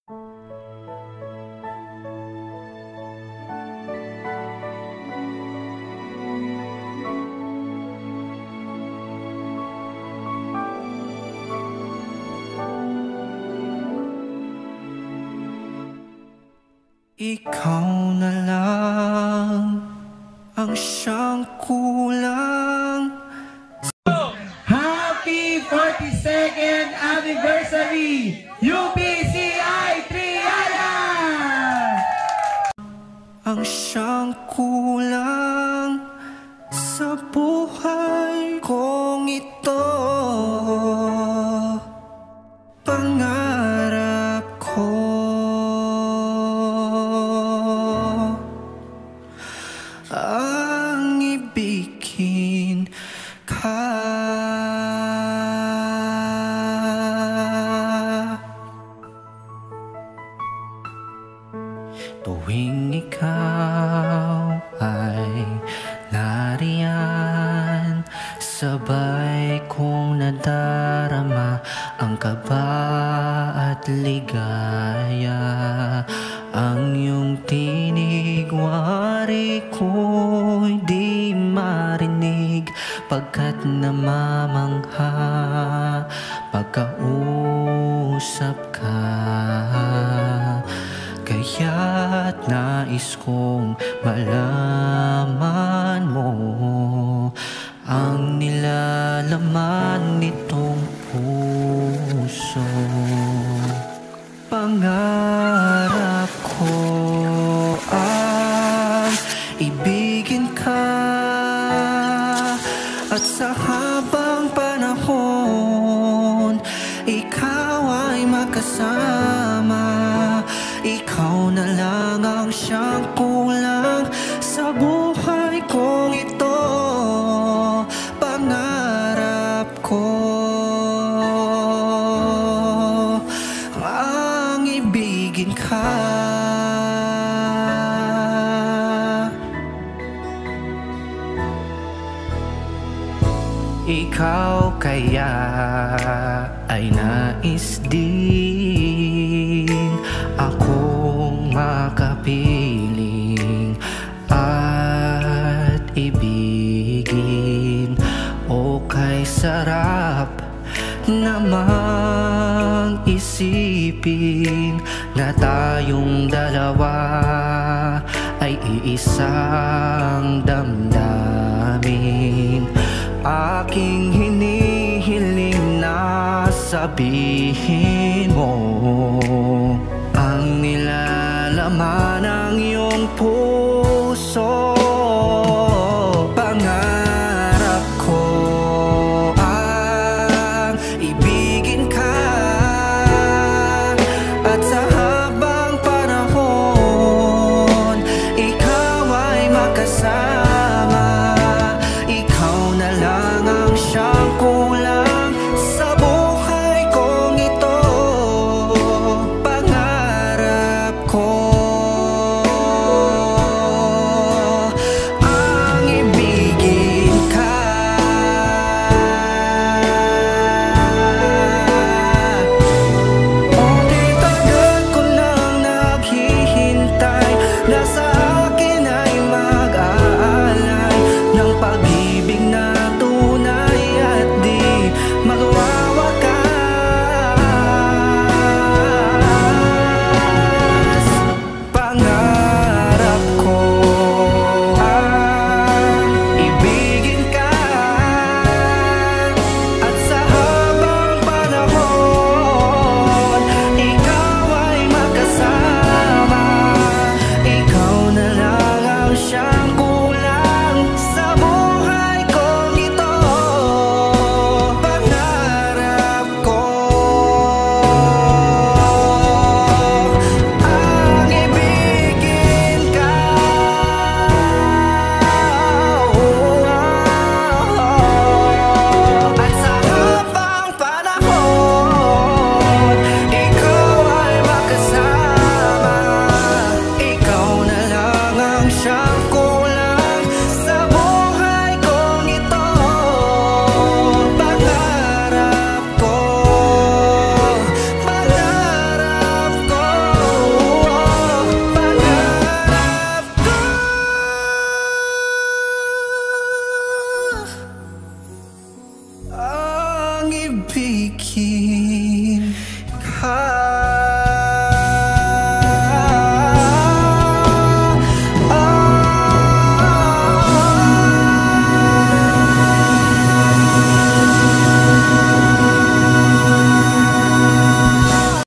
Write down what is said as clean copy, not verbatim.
Ikaw na lang ang siyang kulang. Happy 42nd anniversary UPCI Triada! Ang siyang kulang sa buhay kong ito. Pangarap ko ang ibigin ka. Tuwing ikaw ay nariyan, sabay kong nadarama ang kaba at ligaya. Ang iyong tinig, wari ko'y di marinig, pagkat namamangha pagkausap ka. Kaya't nais kong malaman mo ang nilalaman nitong puso. Pangarap ko ang ibigin ka, at sa habang panahon ikaw ay makasama. Ikaw na lang ang siyang kulang sa buhay kong ito. Pangarap ko ang ibigin ka. Ikaw kaya ay nais din akong makapiling at ibigin. O kay sarap namang isipin na tayong dalawa ay iisang damdamin. Aking hinihiling na sabihin mo ang nilalaman ng iyong puso. Pangarap ko ang ibigin ka, at sa habang panahon ikaw ay makasama. Ikaw na lang ang siyang kulang sa buhay kong ito. Pangarap ko ibigin ka.